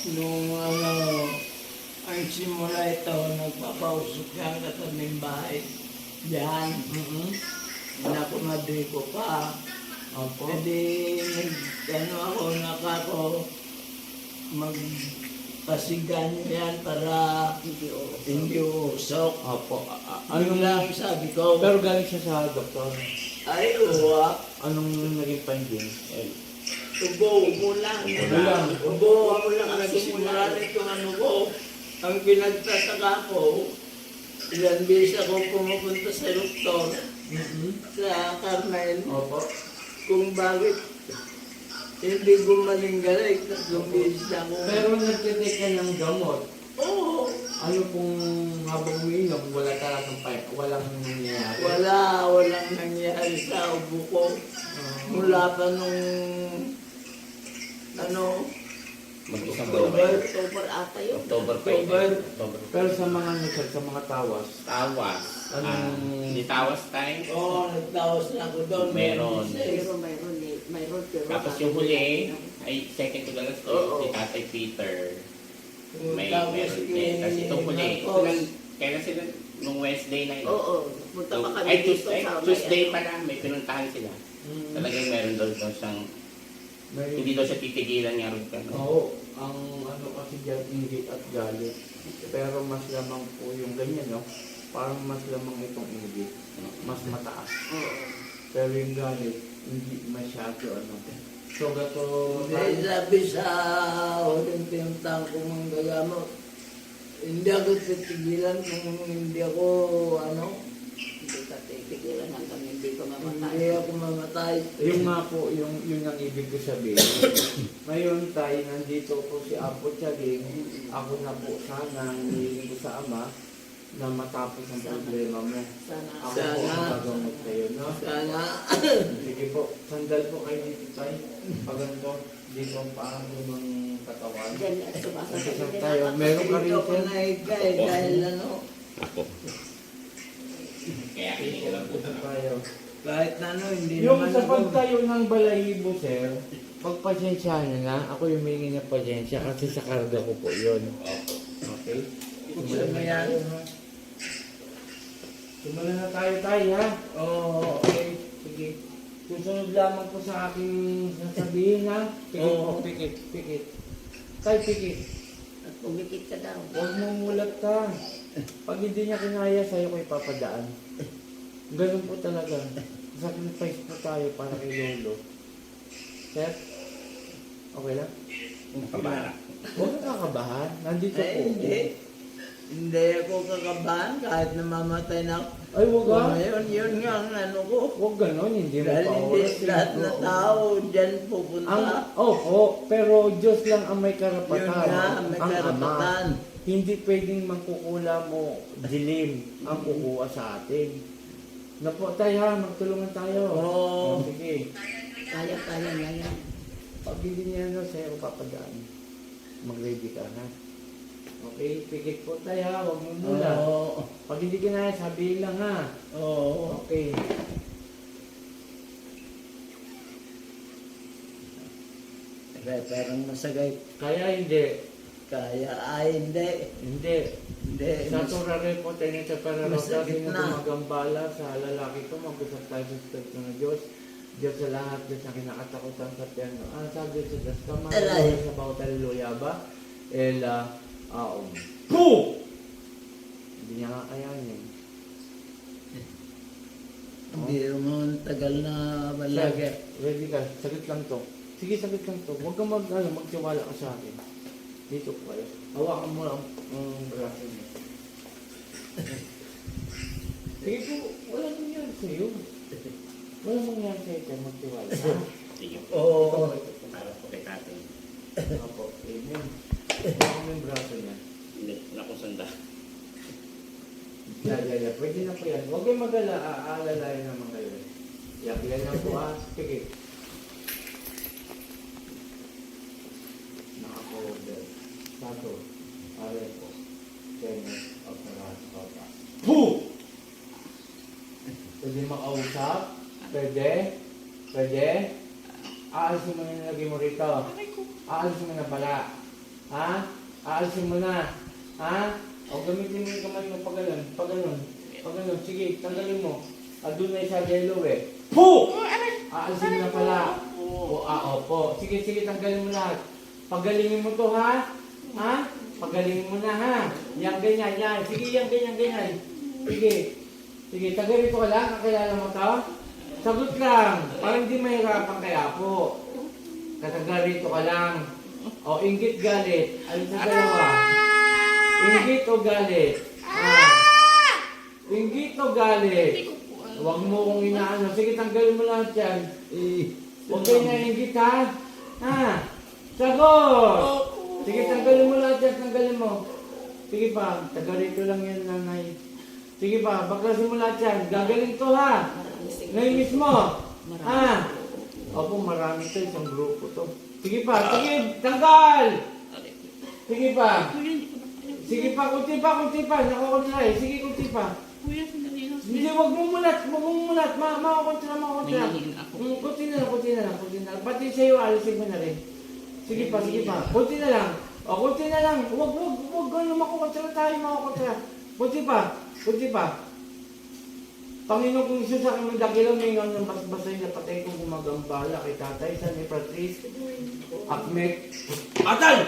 Nung ang simula ito, nagpapausok siya ang katabing bahay. Diyan, nakumadi ko pa. Opo. E di, ako, nakako, magpasigan yan para hindi uusok. Opo. Ano lang sabi ko, Pero galing siya sa doktor. ay uwa, Anong naging finding? ubo lang. Ubo lang ang nagsimula nito ano ko. Ang pinagtataka ko, ilan beses ako pumupunta sa doktor, sa Carmel, Opo. kung bakit hindi gumaling-galing, tatlong beses ako. Pero nagtitake ka ng gamot. Oo, Ano kung habang umiinom, wala talagang walang nangyayari? walang nangyari sa ubo ko. Mula pa nung, Mag-isang buwan na October ata yun. October 5. October. October. Pero sa mga sa mga tawas, Tawas. Di tawas tayo. Oo, nagtawas na ako doon. Meron. Pero mayroon pero Tapos yung huli, ay second to the last Oo. si Tatay Peter. May Tapos meron din. Tapos itong huli, Marcos. kailan sila, nung Wednesday na yun. Oo, punta pa kami Ay, dito Tuesday, sa Tuesday pa lang, may pinuntahan sila. mm, Talagang meron daw siyang, hindi daw siya titigilan nga rin ka. Oo, ang ano kasi dyan, inggit at galit. Pero mas lamang po yung ganyan, no? Parang mas lamang itong inggit. Mas mataas. Oo. Pero yung galit, hindi masyado, ano. So, gato, Dahil sabi sa huling pinuntahan ko ng gagamot, hindi ako titigilan kung hindi ako, Hindi ka titigilan hanggang hindi ka mamatay. hindi ako mamatay. yung nga po, yun ang ibig ko sabihin. Ngayon tayo, nandito po si Apo Tiaging. Ako na po sana, hinihiling ko sa Ama, na matapos ang problema mo. Sana. Ako po Sana. ang gagamot kayo, no? Sana, Sige po, sandal po kayo dito tayo. Pag ganito, dito ang parang ng katawan. Diyan at sumasakit Isang din tayo, ako. meron ka rin dito ko sir? nahiga eh, dahil Ako. Kaya kinikilang po Isa talaga. tayo. kahit hindi Yung naman sa ako. pagtayo ng balahibo, sir, pagpasensyahan na, ako yung humingi ng pasensya kasi sa karga ko po yun. Okay? Gusto mo yan? Simulan na tayo, ha? Oo, okay. Sige. Susunod lamang po sa aking sasabihin, ha? Pikit Oo. po, pikit, pikit. Tayo, pikit. At pumikit ka daw. Huwag mong mulat ka. Pag hindi niya kinaya, sa'yo ko ipapadaan. Ganun po talaga. Sacrifice po tayo para kay Lolo. Sir? Okay lang? Pabara. Huwag kang kakabahan. Nandito Ay, po. hindi. Hindi ako kakabahan kahit namamatay na ako. Ay, huwag Kung ka. ngayon, yun nga ang ano ko. Huwag ganon. Hindi mo Dahil pa hindi oras. lahat na tao dyan Ang, pupunta. opo, pero Diyos lang ang may Yun karapatan. nga, may Ang Ama. karapatan. Hindi pwedeng mangkukula mo dilim ang kukuha sa atin. Napo tayo ha, magtulungan tayo. Oo. Sige. Kaya niya yan. Pag hindi niya na sa'yo papadaan, mag-ready ka ha. Okay, pikit po tayo ha, huwag mo muna. Oo. Pag hindi ka na, sabihin lang ha. Oo. Okay. Parang masagay. Kaya hindi. Kaya, ay hindi. Hindi. Hindi. Sa turare po tayo sa pararota, Masakit sino na. gumagambala sa lalaki ko, mag-usap tayo sa Espiritu ng Diyos. Diyos sa lahat, Diyos na kinakatakutan sa piano. Ang sabi sa Diyos, kama Alay. sa bawat haleluya ba? Poo! Hindi niya kakayanin. Hindi naman tagal na balagi. Ready ka, saglit lang to. Sige, saglit lang to. Huwag kang magtiwala ka sa akin. Dito po kayo. Hawakan mo lang ang braso niya. Sige po, wala nangyari sa'yo. Wala nangyari sa'yo, kaya magtiwala. Sige po. Oo. Para po kay tatay. Apo, amen. Hawakan mo yung braso niya. Hindi, nakusanda. Ya. Pwede na po yan. Huwag kayong mag-ala, aalalayan naman kayo. Yan na po Sige. Naka-order. Sato. Arepo. Tennis of the last papa. Poo! Pwede makausap? Pwede? Pwede? Aalisin mo na nilagay mo rito. Aalisin mo na pala. Ha? Aalisin mo na. Ha? O gamitin mo yung kamay mo pag ganun. Pag ganun. Pag ganun. Sige, tanggalin mo. Doon na isa yellow eh. Po! Aalisin mo na pala. Opo. Sige, tanggalin mo lahat. Pagalingin mo to, ha? Ha? Pagalingin mo na, ha? Yan, ganyan, yan. Sige, yan, ganyan. Sige, taga rito ka lang. Kakilala mo to? Sagot lang. Parang hindi mahirapan kaya po. Kataga rito ka lang. O, inggit galit. Alin sa dalawa? Inggit o galit? Inggit o galit? Huwag mo kong inaano. Sige, tanggalin mo lahat yan. Huwag kayo na inggit, ha? Ha? Sagot! Sige, tanggalin mo lahat yan. Tanggalin mo. Sige pa. Taga rito lang yan, nanay. Sige pa. Baklasin mo lahat yan. Gagaling to, ha? Ngayon mismo. Ha? Opo, marami to. Isang grupo to. Sige pa. Sige, tanggal! Sige pa. Sige pa, kunti pa. Nakakontra eh. Sige, kunti pa. Kuya, sandali lang. Hindi, wag mo mulat. Makakontra. Kunti na lang. Pati sa'yo, alisin mo na rin. Sige pa. Kunti na lang. Kunti na lang. Wag gano'n makukontra tayo, makakontra. Kunti pa. Panginoon kung Isus sa aking magdakilaw, may ng basbasay na patay kong gumagambala kay tatay, San ni Patrice, Akmek, Atay!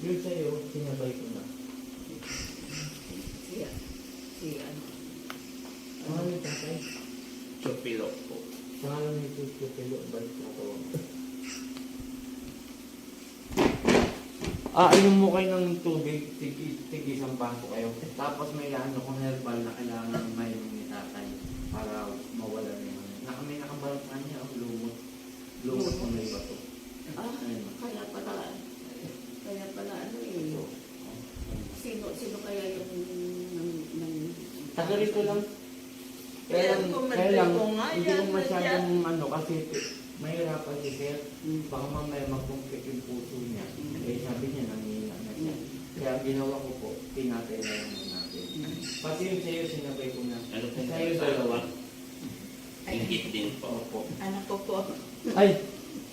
Yun sa'yo, sinabay ko na. Ano ni tatay? Chupilo po. Sa ngalan ni Tutupilo, balik na to. Inom mo kayo ng tubig, tig isang baso kayo. Tapos may ano kung herbal na kailangan may ni tatay para mawala na yun. May nakabalot na niya ang lumot. Lumot mo na iba to. Kaya pala ano eh. Sino kaya yung Taga rito lang. Kaya lang, hindi ko masyadong ano kasi mahirapan si Sir. Baka mamaya magpungkit yung puso niya. Sabi niya, nangihina na siya. Kaya ginawa ko po, pinatay na lang natin. Pati yung sa'yo, sinabay ko na. Ano po Sa'yo dalawa. Inggit din po. anak ko po. Ay,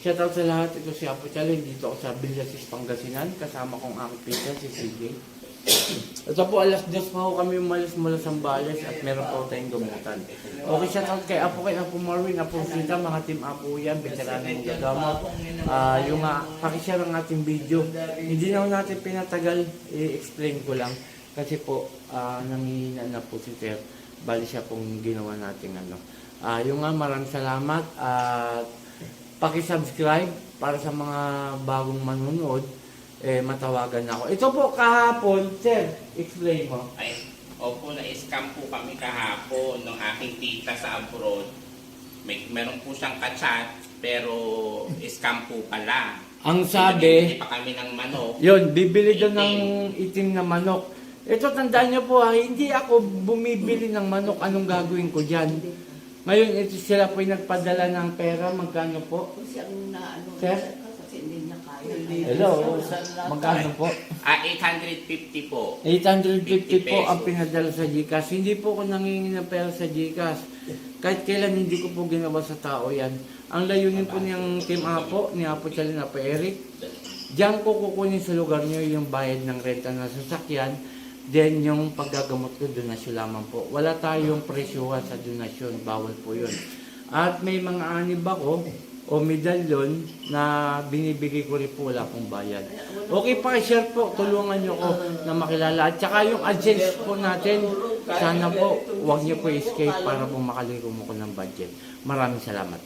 shout out sa lahat. Ito si Apo Chalo. Dito ako sa Villasis, Pangasinan. Kasama kong aking pinsan, si CJ. Ito po, alas 2 pa ho kami umalis mula sa Bales at meron po tayong gamutan. Okay, shout out kay Apo Marvin, Apo Sita, mga team Apo yan, veterano ng gagamot. Yung pakishare ang ating video. Hindi na ho natin pinatagal, i-explain ko lang. Kasi po, nangihina na po si Sir. Bali siya pong ginawa natin ano. Yung maraming salamat at paki-subscribe para sa mga bagong manunood. Matawagan ako. Ito po kahapon, Sir, explain mo. Ay, opo, na-scam po kami kahapon ng aking tita sa abroad. Meron po siyang kachat, pero scam po pala. Ang sabi, Hindi pa kami ng manok. yun, bibili daw ng itim na manok. Ito, tandaan niyo po hindi ako bumibili ng manok. Anong gagawin ko dyan? Ngayon, ito sila po yung nagpadala ng pera. Magkano po? Kasi ang naano Sir? kasi hindi niya kaya. Hello, magkano po? 850 po. 850 po ang pinadala sa GCash. Hindi po ako nangingi ng pera sa GCash. Kahit kailan hindi ko po ginawa sa tao yan. Ang layunin po niyang Team Apo, ni Apo Chalin, Apo Eric, diyan ko kukunin sa lugar niyo yung bayad ng renta ng sasakyan. Then yung paggagamot ko, donasyon lamang po. Wala tayong presyuhan sa donasyon, bawal po yun. At may mga anib ako, o medalyon na binibigay ko rin po, wala pong bayad. Okay, pa-share po, tulungan nyo ko na makilala. At saka yung AdSense po natin, sana po, huwag nyo po escape para po makalikom ko ng budget. Maraming salamat.